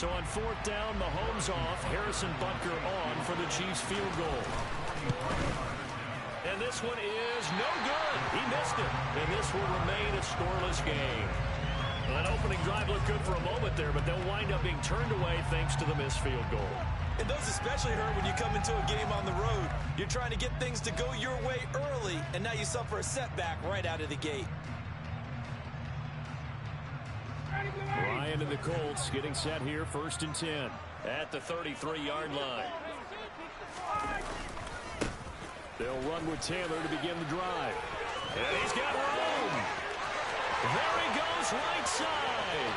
So on fourth down, Mahomes off, Harrison Butker on for the Chiefs field goal. And this one is no good. He missed it. And this will remain a scoreless game. Well, that opening drive looked good for a moment there, but they'll wind up being turned away thanks to the missed field goal. And those especially hurt when you come into a game on the road. You're trying to get things to go your way early, and now you suffer a setback right out of the gate. Ryan and the Colts getting set here, 1st and 10 at the 33-yard line. They'll run with Taylor to begin the drive. And he's got room. There he goes, right side.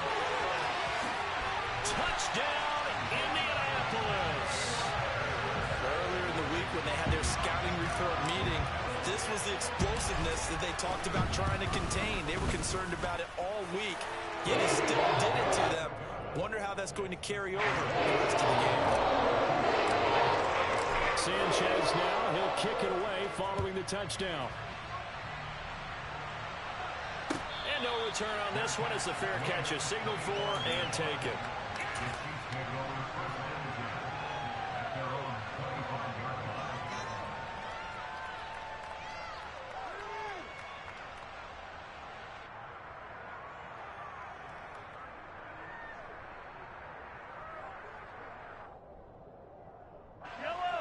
Touchdown, Indianapolis. Earlier in the week when they had their scouting report meeting, this was the explosiveness that they talked about trying to contain. They were concerned about it all week, yet he still did it to them. Wonder how that's going to carry over the rest of the game. Sanchez now, he'll kick it away following the touchdown. And no return on this one as the fair catch is signaled for and taken.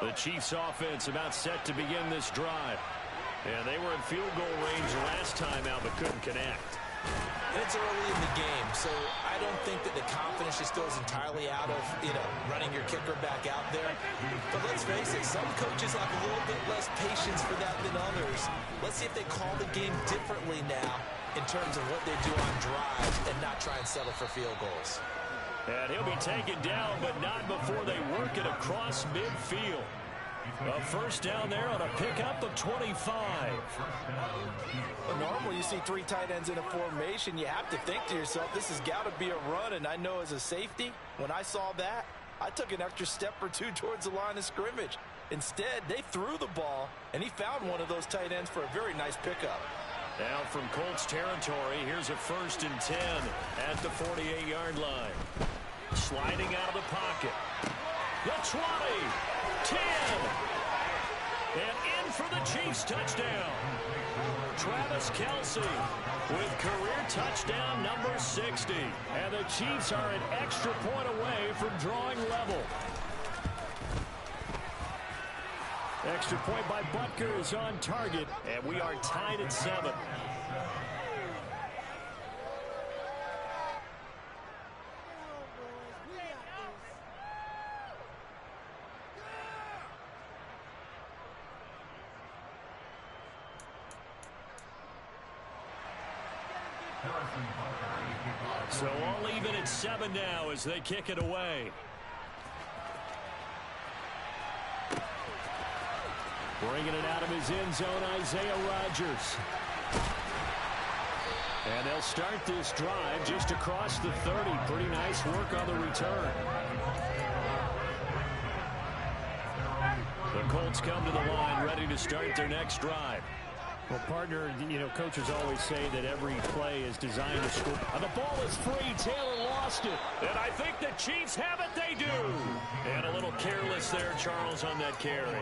The Chiefs offense about set to begin this drive. And they were in field goal range last time out but couldn't connect. It's early in the game, so I don't think that the confidence just goes entirely out of, running your kicker back out there. But let's face it, some coaches have a little bit less patience for that than others. Let's see if they call the game differently now in terms of what they do on drives and not try and settle for field goals. And he'll be taken down, but not before they work it across midfield. A first down there on a pickup of 25. Well, normally you see 3 tight ends in a formation, you have to think to yourself, this has got to be a run. And I know as a safety, when I saw that, I took an extra step or 2 towards the line of scrimmage. Instead, they threw the ball, and he found one of those tight ends for a very nice pickup. Now from Colts territory, here's a 1st and 10 at the 48-yard line. Sliding out of the pocket. The 20, 10, and in for the Chiefs touchdown. Travis Kelce with career touchdown number 60. And the Chiefs are an extra point away from drawing level. Extra point by Butker is on target, and we are tied at 7. So all even at 7 now as they kick it away. Bringing it out of his end zone, Isaiah Rodgers. And they'll start this drive just across the 30. Pretty nice work on the return. The Colts come to the line ready to start their next drive. Well, partner, coaches always say that every play is designed to score. And the ball is free. Taylor lost it. And I think the Chiefs have it. They do. And a little careless there, Charles, on that carry.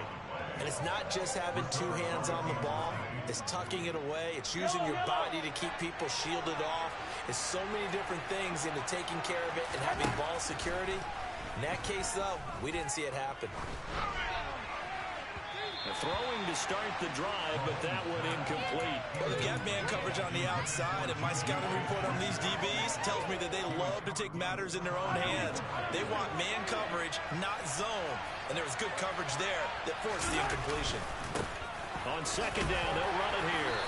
And it's not just having 2 hands on the ball. It's tucking it away. It's using your body to keep people shielded off. It's so many different things into taking care of it and having ball security. In that case, though, we didn't see it happen. Throwing to start the drive, but that one incomplete. Well, they've got man coverage on the outside, and my scouting report on these DBs tells me that they love to take matters in their own hands. They want man coverage, not zone. And there was good coverage there that forced the incompletion. On 2nd down, they'll run it here.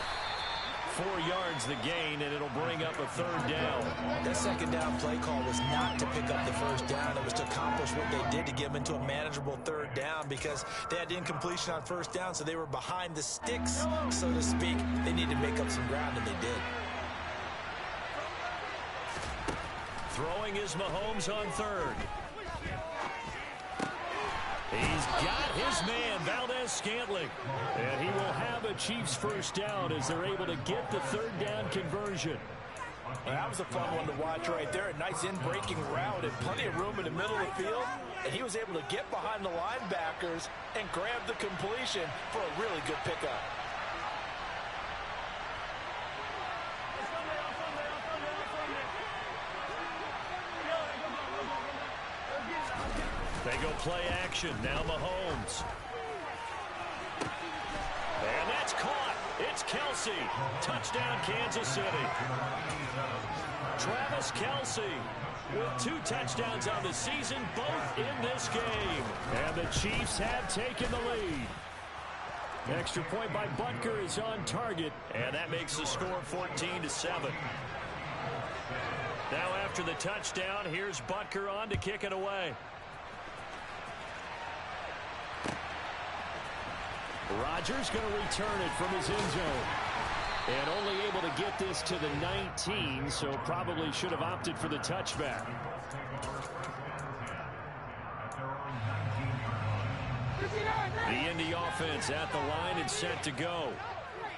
4 yards the gain, and it'll bring up a 3rd down. That 2nd down play call was not to pick up the 1st down. It was to accomplish what they did to get them into a manageable 3rd down because they had incompletion on 1st down, so they were behind the sticks, so to speak. They needed to make up some ground, and they did. Throwing is Mahomes on 3rd. He's got his man, Valdez-Scantling. And he will have a Chiefs 1st down as they're able to get the 3rd down conversion. Well, that was a fun one to watch right there. A nice in-breaking route and plenty of room in the middle of the field. And he was able to get behind the linebackers and grab the completion for a really good pickup. They go play action. Now Mahomes. And that's caught. It's Kelce. Touchdown, Kansas City. Travis Kelce with 2 touchdowns on the season, both in this game. And the Chiefs have taken the lead. Extra point by Butker is on target, and that makes the score 14-7. Now after the touchdown, here's Butker on to kick it away. Rodgers going to return it from his end zone. And only able to get this to the 19, so probably should have opted for the touchback. The Indy offense at the line and set to go.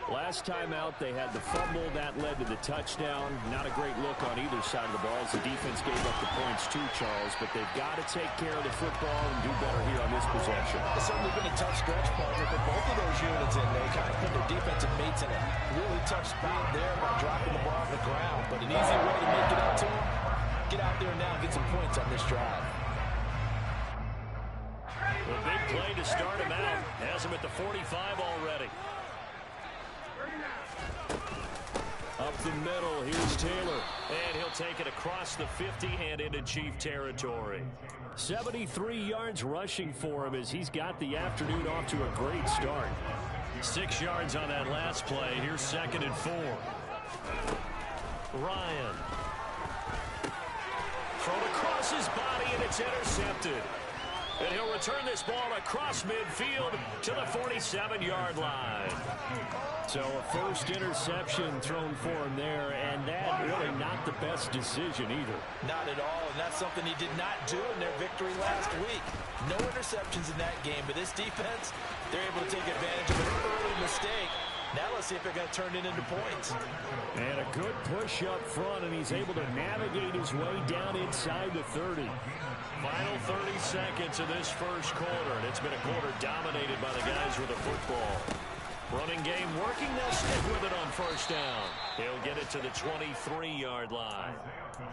Last time out, they had the fumble. That led to the touchdown. Not a great look on either side of the ball as the defense gave up the points too, Charles. But they've got to take care of the football and do better here on this possession. It's certainly been a tough stretch, partner, for both of those units in. They kind of put their defensive mates in a really tough spot there by dropping the ball on the ground. But an easy way to make it up to them, get out there now and get some points on this drive. A big play to start him out. Has him at the 45 already. Up the middle, here's Taylor. And he'll take it across the 50 and into Chief territory. 73 yards rushing for him as he's got the afternoon off to a great start. 6 yards on that last play. Here's 2nd and 4. Ryan. Thrown across his body, and it's intercepted. And he'll return this ball across midfield to the 47-yard line. So a first interception thrown for him there, and that really not the best decision either. Not at all, and that's something he did not do in their victory last week. No interceptions in that game, but this defense, they're able to take advantage of an early mistake. Now let's see if they're going to turn it into points. And a good push up front, and he's able to navigate his way down inside the 30. Final 30 seconds of this first quarter, and it's been a quarter dominated by the guys with the football. Running game working, they'll stick with it on first down. He'll get it to the 23-yard line.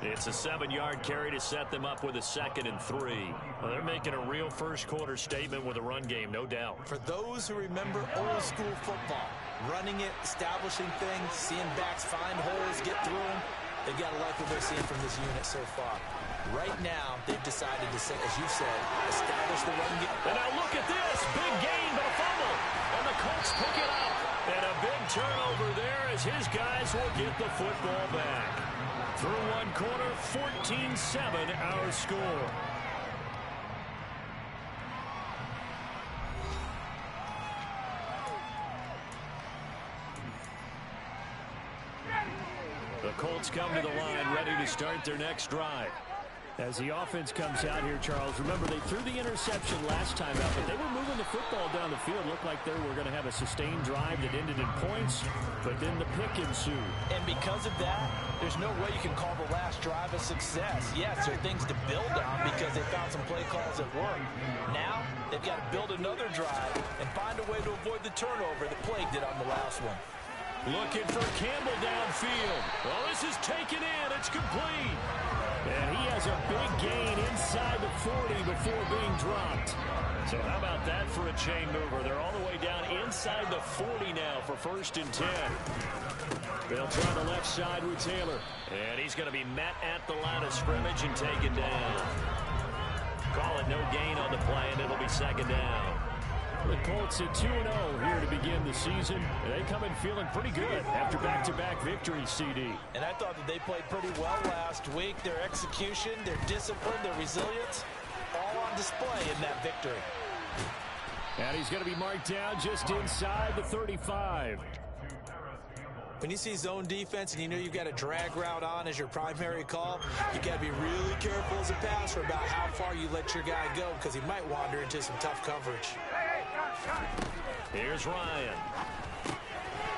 It's a 7-yard carry to set them up with a 2nd and 3. Well, they're making a real first quarter statement with a run game, no doubt. For those who remember old school football, running it, establishing things, seeing backs find holes, get through them, they've got to like what they're seeing from this unit so far. Right now, they've decided to, as you said, establish the run game. And now look at this. Big gain, but a fumble. And the Colts pick it up. And a big turnover there as his guys will get the football back. Through one quarter, 14-7 our score. The Colts come to the line, ready to start their next drive. As the offense comes out here, Charles, remember they threw the interception last time out, but they were moving the football down the field. Looked like they were going to have a sustained drive that ended in points, but then the pick ensued. And because of that, there's no way you can call the last drive a success. Yes, there are things to build on because they found some play calls that work. Now, they've got to build another drive and find a way to avoid the turnover that plagued it on the last one. Looking for Campbell downfield. Well, this is taken in. It's complete. And he has a big gain inside the 40 before being dropped. So how about that for a chain mover? They're all the way down inside the 40 now for 1st and 10. They'll try the left side with Taylor. And he's going to be met at the line of scrimmage and taken down. Call it no gain on the play, and it'll be 2nd down. The Colts at 2-0 here to begin the season. They come in feeling pretty good after back-to-back victories, CD. And I thought that they played pretty well last week. Their execution, their discipline, their resilience, all on display in that victory. And he's going to be marked down just inside the 35. When you see zone defense and you know you've got a drag route on as your primary call, you got to be really careful as a passer about how far you let your guy go because he might wander into some tough coverage. Here's Ryan.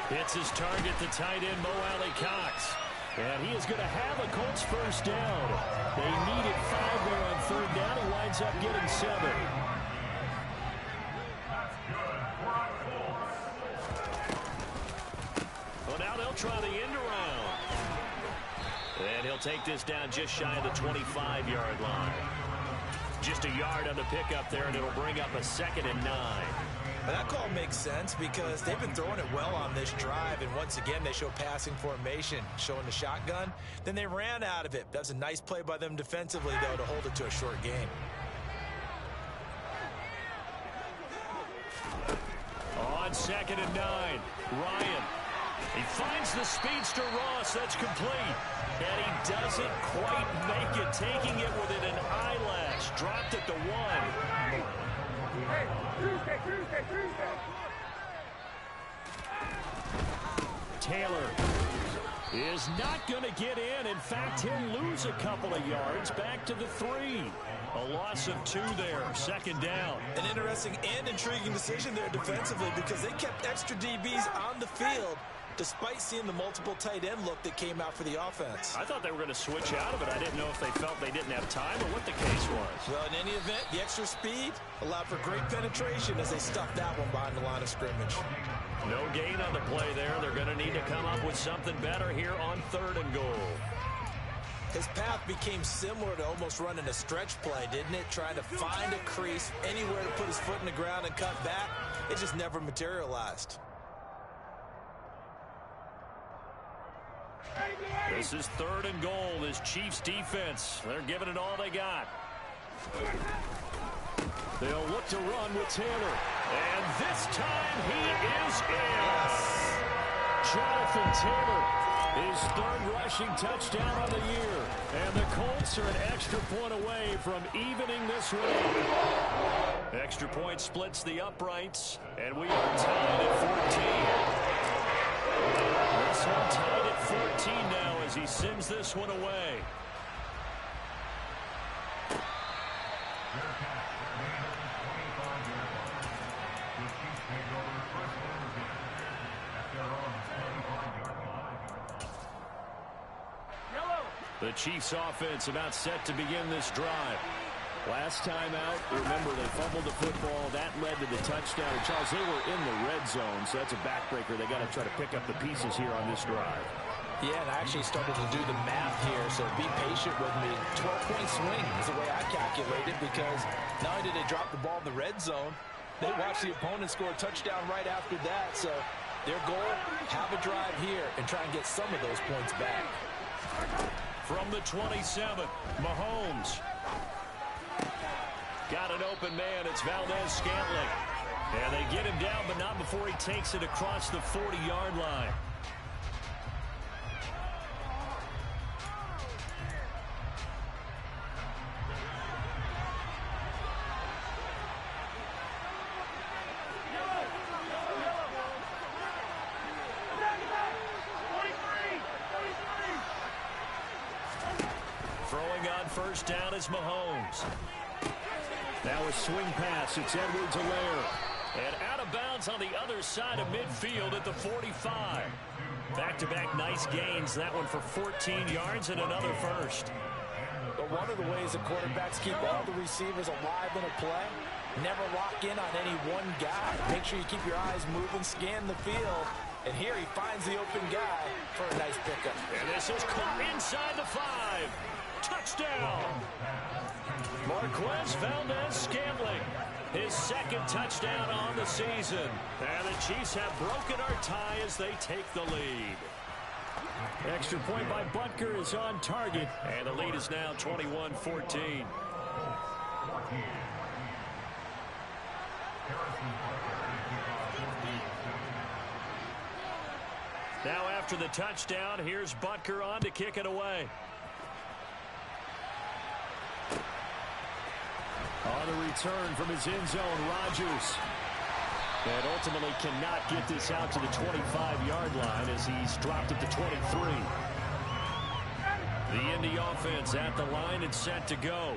Hits his target, the tight end, Mo Alley-Cox. And he is going to have a Colts first down. They needed 5 there on third down. He winds up getting 7. Well, now they'll try the end around. And he'll take this down just shy of the 25-yard line. Just a yard on the pickup there, and it'll bring up a 2nd and 9. Well, that call makes sense because they've been throwing it well on this drive, and once again they show passing formation, showing the shotgun. Then they ran out of it. That's a nice play by them defensively, though, to hold it to a short game. On 2nd and 9, Ryan. He finds the speedster Ross. That's complete. And he doesn't quite make it, taking it within an eyelash. Dropped at the 1. Taylor is not going to get in. In fact, he'll lose a couple of yards back to the 3. A loss of 2 there, 2nd down. An interesting and intriguing decision there defensively because they kept extra DBs on the field despite seeing the multiple tight end look that came out for the offense. I thought they were going to switch out of it. I didn't know if they felt they didn't have time or what the case was. Well, in any event, the extra speed allowed for great penetration as they stuffed that one behind the line of scrimmage. No gain on the play there. They're going to need to come up with something better here on 3rd and goal. His path became similar to almost running a stretch play, didn't it? Trying to find a crease, anywhere to put his foot in the ground and cut back. It just never materialized. This is 3rd and goal. This Chiefs defense, they're giving it all they got. They'll look to run with Taylor. And this time he is in. Jonathan Taylor, his 3rd rushing touchdown of the year. And the Colts are an extra point away from evening this one. Extra point splits the uprights. And we are tied at 14. This one tied at 14 now as he sends this one away. The Chiefs offense about set to begin this drive. Last time out, remember, they fumbled the football. That led to the touchdown. And Charles, they were in the red zone, so that's a backbreaker. They got to try to pick up the pieces here on this drive. Yeah, and I actually started to do the math here, so be patient with me. 12-point swing is the way I calculated because not only did they drop the ball in the red zone, they watched the opponent score a touchdown right after that. So their goal, have a drive here and try and get some of those points back. From the 27, Mahomes. Got an open man. It's Valdez-Scantling. And they get him down, but not before he takes it across the 40-yard line. Throwing on first down is Mahomes. Now a swing pass. It's Edwards-Helaire. And out of bounds on the other side of midfield at the 45. Back-to-back nice gains. That one for 14 yards and another first. But one of the ways the quarterbacks keep all the receivers alive in a play, never lock in on any one guy. Make sure you keep your eyes moving, scan the field. And here he finds the open guy for a nice pickup. And this is caught inside the 5. Touchdown! Marquez Valdez-Scantling, his 2nd touchdown on the season. And the Chiefs have broken our tie as they take the lead. Extra point by Butker is on target. And the lead is now 21-14. Now after the touchdown, here's Butker on to kick it away. On the return from his end zone, Rodgers. And ultimately cannot get this out to the 25-yard line as he's dropped at the 23. The Indy offense at the line and set to go.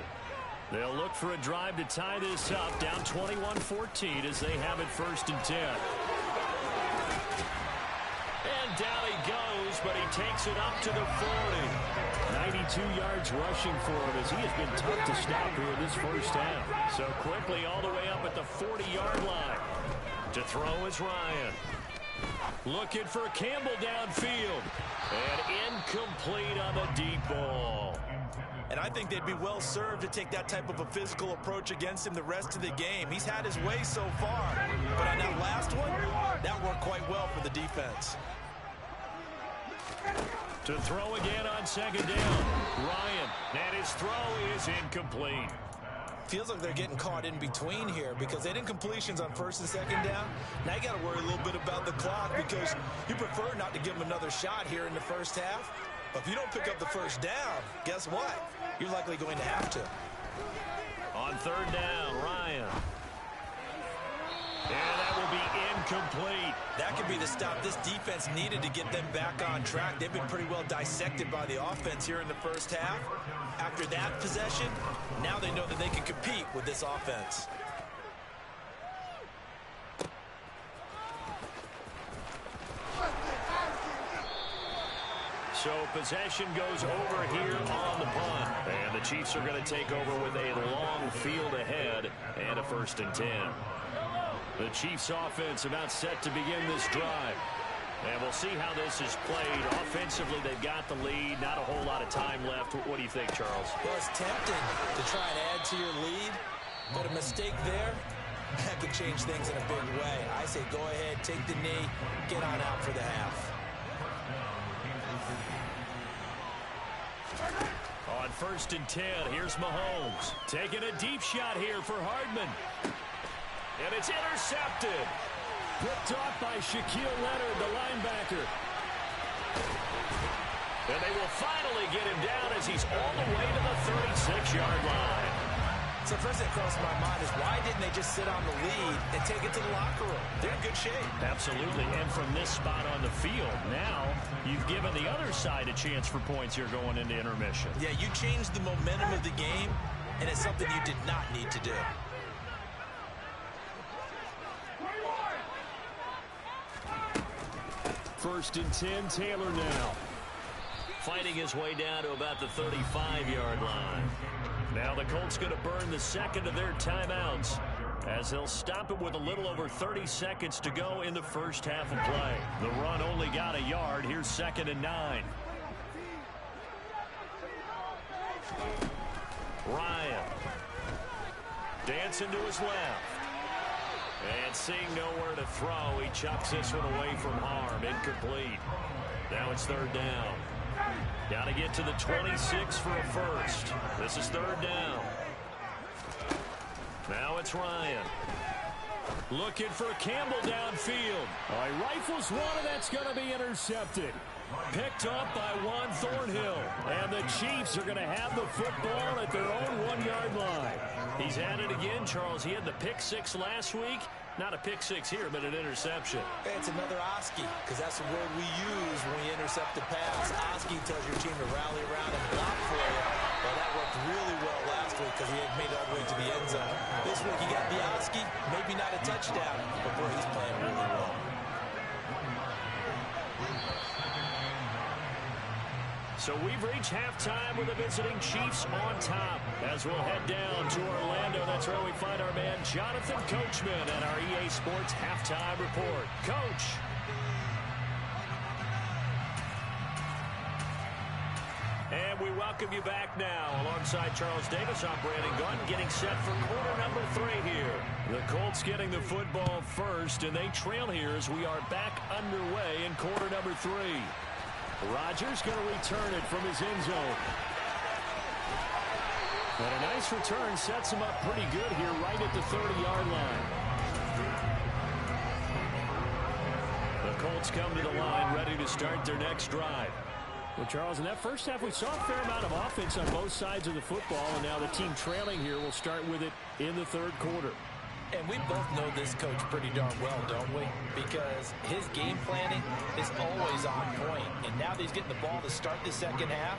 They'll look for a drive to tie this up, down 21-14 as they have it 1st and 10. And down he goes yards, but he takes it up to the 40. 92 yards rushing for him as he has been tough to stop here in this first half. So quickly all the way up at the 40-yard line. To throw is Ryan. Looking for Campbell downfield. And incomplete on the deep ball. And I think they'd be well served to take that type of a physical approach against him the rest of the game. He's had his way so far. But on that last one, that worked quite well for the defense. To throw again on second down. Ryan. And his throw is incomplete. Feels like they're getting caught in between here because they didn't completions on first and second down. Now you got to worry a little bit about the clock because you prefer not to give them another shot here in the first half. But if you don't pick up the first down, guess what? You're likely going to have to. On third down, Ryan. And that will be incomplete. That could be the stop this defense needed to get them back on track. They've been pretty well dissected by the offense here in the first half. After that possession, now they know that they can compete with this offense. So possession goes over here on the punt. And the Chiefs are going to take over with a long field ahead and a 1st and 10. The Chiefs offense about set to begin this drive. And we'll see how this is played. Offensively, they've got the lead. Not a whole lot of time left. What do you think, Charles? Well, it's tempting to try and add to your lead. But a mistake there, that could change things in a big way. I say go ahead, take the knee, get on out for the half. On 1st and 10, here's Mahomes. Taking a deep shot here for Hardman. And it's intercepted. Picked off by Shaquille Leonard, the linebacker. And they will finally get him down as he's all the way to the 36-yard line. So first thing that crossed my mind is why didn't they just sit on the lead and take it to the locker room? They're in good shape. Absolutely. And from this spot on the field, now you've given the other side a chance for points here going into intermission. Yeah, you changed the momentum of the game, and it's something you did not need to do. First and 10, Taylor now. Fighting his way down to about the 35-yard line. Now the Colts going to burn the second of their timeouts as they'll stop it with a little over 30 seconds to go in the first half of play. The run only got a yard. Here's 2nd and 9. Ryan. Dancing to his left. And seeing nowhere to throw, he chucks this one away from harm. Incomplete. Now it's 3rd down. Got to get to the 26 for a first. This is 3rd down. Now it's Ryan. Looking for Campbell downfield. He rifles one, and that's going to be intercepted. Picked up by Juan Thornhill. And the Chiefs are going to have the football at their own 1-yard line. He's at it again, Charles. He had the pick 6 last week. Not a pick 6 here, but an interception. Hey, it's another Oski, because that's the word we use when we intercept the pass. Oski tells your team to rally around and block for you. Well, that worked really well last week because he had made it all the way to the end zone. This week he got the Oski, maybe not a touchdown, but boy, he's playing really well. So we've reached halftime with the visiting Chiefs on top. As we'll head down to Orlando, that's where we find our man Jonathan Coachman and our EA Sports Halftime Report. Coach. And we welcome you back now. Alongside Charles Davis, I'm Brandon Gunn, getting set for quarter number 3 here. The Colts getting the football first, and they trail here as we are back underway in quarter number 3. Rodgers going to return it from his end zone. And a nice return sets him up pretty good here right at the 30-yard line. The Colts come to the line ready to start their next drive. Well, Charles, in that first half, we saw a fair amount of offense on both sides of the football, and now the team trailing here will start with it in the 3rd quarter. And we both know this coach pretty darn well, don't we? Because his game planning is always on point. And now that he's getting the ball to start the second half,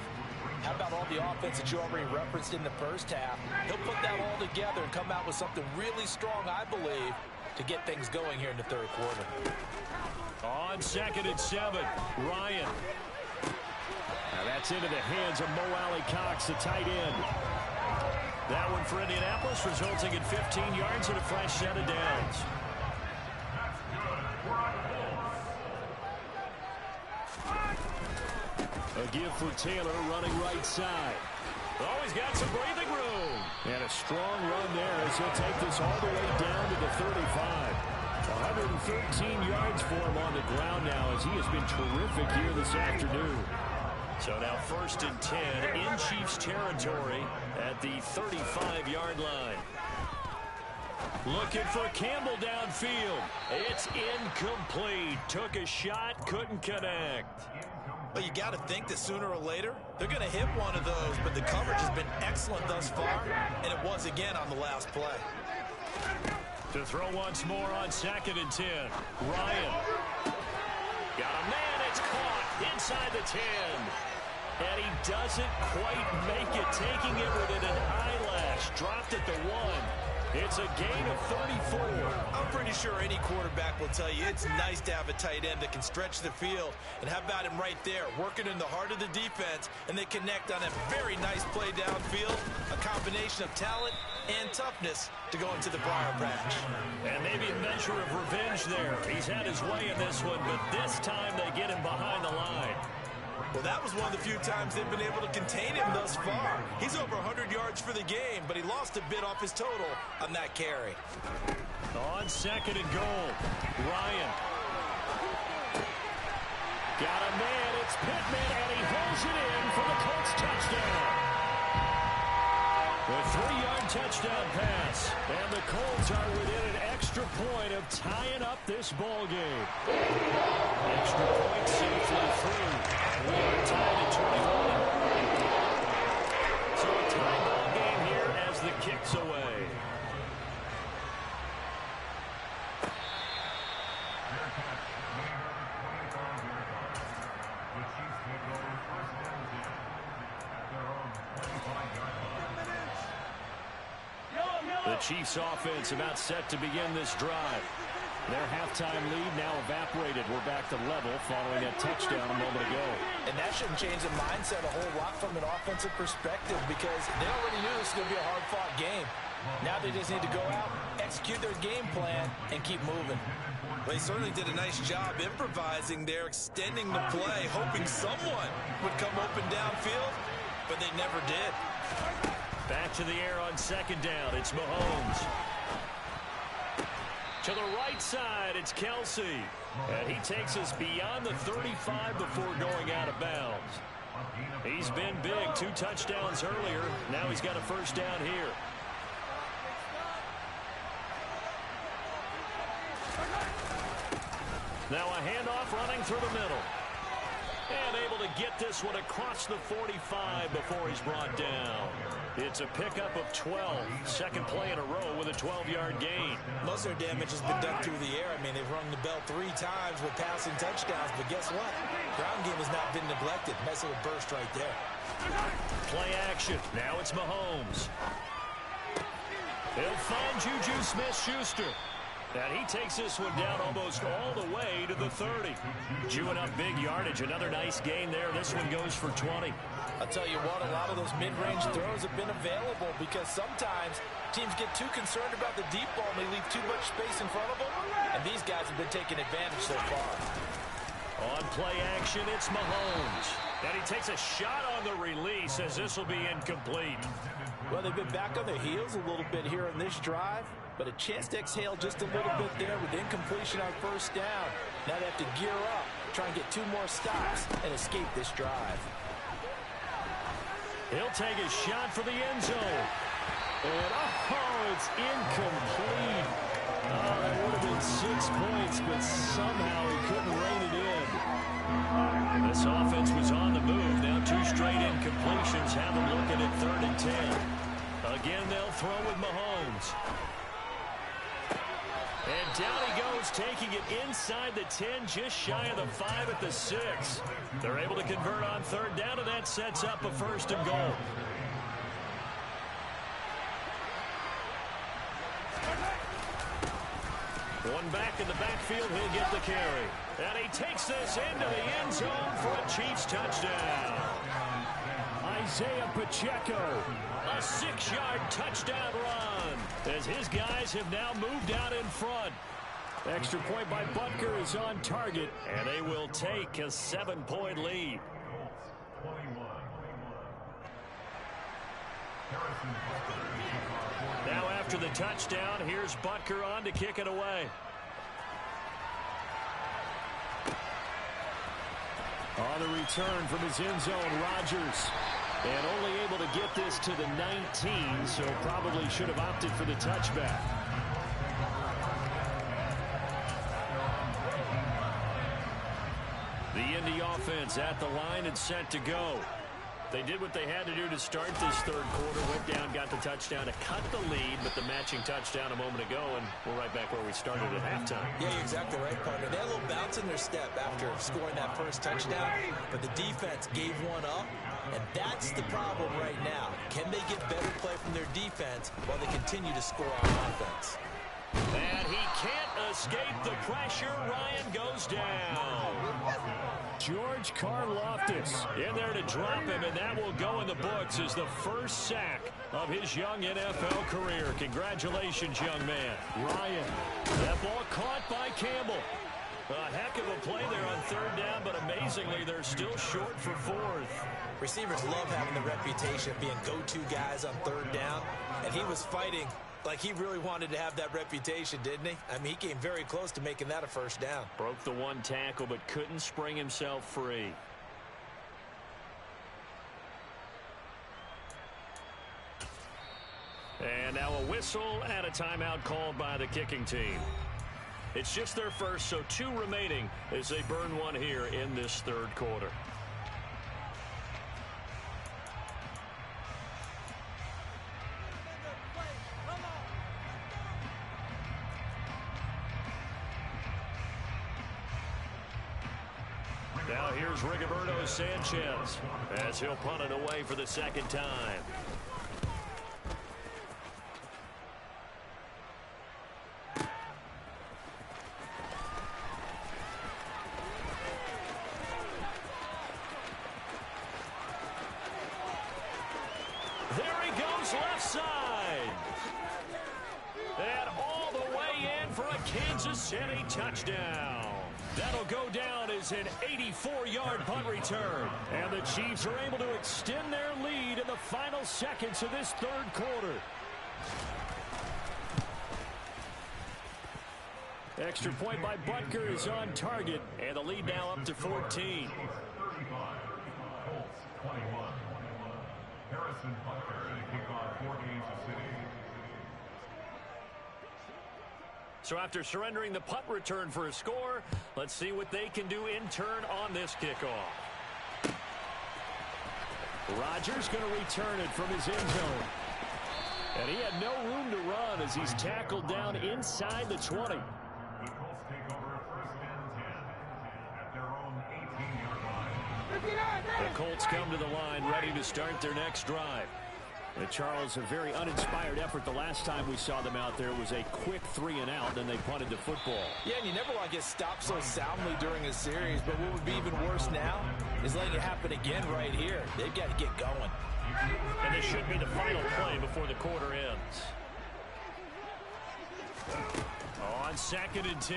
how about all the offense that you already referenced in the first half? He'll put that all together and come out with something really strong, I believe, to get things going here in the 3rd quarter. On 2nd and 7, Ryan. That's into the hands of Mo Alley-Cox, the tight end. That one for Indianapolis, resulting in 15 yards and a fresh set of downs. A give for Taylor running right side. Oh, he's got some breathing room. And a strong run there as he'll take this all the way down to the 35. 113 yards for him on the ground now as he has been terrific here this afternoon. So now 1st and 10 in Chiefs territory at the 35-yard line. Looking for Campbell downfield. It's incomplete. Took a shot, couldn't connect. Well, you got to think that sooner or later they're going to hit one of those, but the coverage has been excellent thus far, and it was again on the last play. To throw once more on 2nd and 10. Ryan. Got a man, it's caught inside the 10. And he doesn't quite make it, taking it within an eyelash. Dropped at the 1. It's a gain of 34. I'm pretty sure any quarterback will tell you it's nice to have a tight end that can stretch the field. And how about him right there, working in the heart of the defense, and they connect on a very nice play downfield. A combination of talent and toughness to go into the briar patch. And maybe a measure of revenge there. He's had his way in this one, but this time they get him behind the line. Well, that was one of the few times they've been able to contain him thus far. He's over 100 yards for the game, but he lost a bit off his total on that carry. On 2nd and goal, Ryan. Got a man, it's Pittman, and he holds it in for the Colts touchdown. The 3-yard touchdown pass, and the Colts are within an extra point of tying up this ball game. Extra point safely through. We are tied at 21. So a tie ball game here as the kick's away. The Chiefs offense about set to begin this drive. Their halftime lead now evaporated. We're back to level following that touchdown a moment ago. And that shouldn't change the mindset a whole lot from an offensive perspective because they already knew this was going to be a hard-fought game. Now they just need to go out, execute their game plan, and keep moving. Well, they certainly did a nice job improvising there, extending the play, hoping someone would come open downfield, but they never did. Back to the air on 2nd down. It's Mahomes. To the right side, it's Kelsey. And he takes us beyond the 35 before going out of bounds. He's been big. 2 touchdowns earlier. Now he's got a 1st down here. Now a handoff running through the middle. And able to get this one across the 45 before he's brought down. It's a pickup of 12. 2nd play in a row with a 12-yard gain. Most of their damage has been done through the air. I mean, they've rung the bell 3 times with passing touchdowns, but guess what? Ground game has not been neglected. Nice little burst right there. Play action. Now it's Mahomes. He'll find Juju Smith-Schuster. And he takes this one down almost all the way to the 30. Chewing up big yardage. Another nice gain there. This one goes for 20. I'll tell you what, a lot of those mid-range throws have been available because sometimes teams get too concerned about the deep ball and they leave too much space in front of them. And these guys have been taking advantage so far. On play action, it's Mahomes. And he takes a shot on the release as this will be incomplete. Well, they've been back on their heels a little bit here in this drive, but a chance to exhale just a little bit there with incompletion on 1st down. Now they have to gear up, try and get 2 more stops, and escape this drive. He'll take a shot for the end zone. And, oh, it's incomplete. Oh, that would have been 6 points, but somehow he couldn't rein it in. This offense was on the move. Now 2 straight incompletions have them looking at 3rd and 10. Again, they'll throw with Mahomes. And down he goes, taking it inside the 10, just shy of the 5 at the 6. They're able to convert on 3rd down, and that sets up a 1st and goal. One back in the backfield, he'll get the carry. And he takes this into the end zone for a Chiefs touchdown. Isaiah Pacheco. A 6-yard touchdown run as his guys have now moved out in front. Extra point by Butker is on target, and they will take a 7-point lead. Now after the touchdown, here's Butker on to kick it away. On the return from his end zone, Rodgers. And only able to get this to the 19, so probably should have opted for the touchback. The Indy offense at the line and set to go. They did what they had to do to start this third quarter. Went down, got the touchdown to cut the lead, but the matching touchdown a moment ago, and we're right back where we started at halftime. Yeah, you're exactly right, partner. They had a little bounce in their step after scoring that first touchdown, but the defense gave one up, and that's the problem right now. Can they get better play from their defense while they continue to score on offense? And he can't escape the pressure. Ryan goes down. George Karlaftis in there to drop him, and that will go in the books as the first sack of his young NFL career. Congratulations, young man. Ryan. That ball caught by Campbell. A heck of a play there on third down, but amazingly, they're still short for fourth. Receivers love having the reputation of being go-to guys on third down, and he was fighting like he really wanted to have that reputation, didn't he? I mean, he came very close to making that a first down. Broke the one tackle, but couldn't spring himself free. And now a whistle and a timeout called by the kicking team. It's just their first, so 2 remaining as they burn one here in this third quarter. Now here's Rigoberto Sanchez as he'll punt it away for the second time. There he goes left side. And all the way in for a Kansas City touchdown. That'll go down as an 84-yard punt return. And the Chiefs are able to extend their lead in the final seconds of this third quarter. Extra point by Butker is on target. And the lead now up to 14. Harrison Butker to kick off for Kansas City. So after surrendering the punt return for a score, let's see what they can do in turn on this kickoff. Rodgers going to return it from his end zone. And he had no room to run as he's tackled down inside the 20. The Colts take over first and 10 at their own 18-yard line. The Colts come to the line ready to start their next drive. Charles, a very uninspired effort the last time we saw them out there. It was a quick 3-and-out, then they punted the football. Yeah, and you never want to get stopped so soundly during a series, but what would be even worse now is letting it happen again right here. They've got to get going. And this should be the final play before the quarter ends. On 2nd and 10,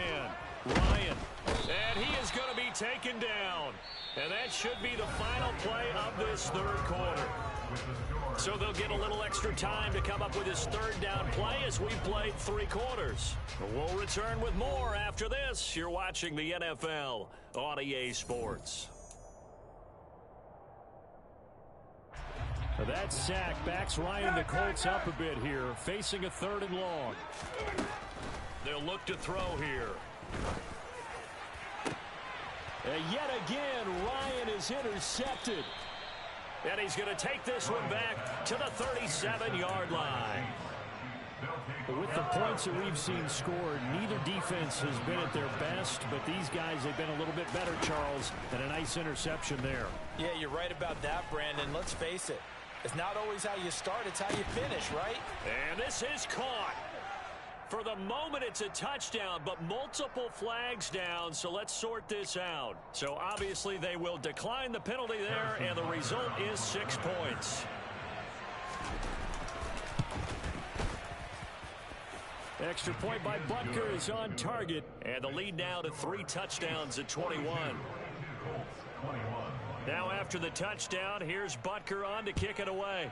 Ryan. And he is going to be taken down. And that should be the final play of this third quarter. So they'll get a little extra time to come up with his third down play as we've played 3 quarters. We'll return with more after this. You're watching the NFL on EA Sports. That sack backs Ryan the Colts up a bit here, facing a 3rd and long. They'll look to throw here. And yet again, Ryan is intercepted. And he's going to take this one back to the 37-yard line. With the points that we've seen scored, neither defense has been at their best, but these guys have been a little bit better, Charles, and a nice interception there. Yeah, you're right about that, Brandon. Let's face it. It's not always how you start, it's how you finish, right? And this is caught For the moment, it's a touchdown, but multiple flags down, so let's sort this out. So obviously they will decline the penalty there, and the result is 6 points. Extra point by Butker is on target, and the lead now to 3 touchdowns at 21. Now after the touchdown, here's Butker on to kick it away.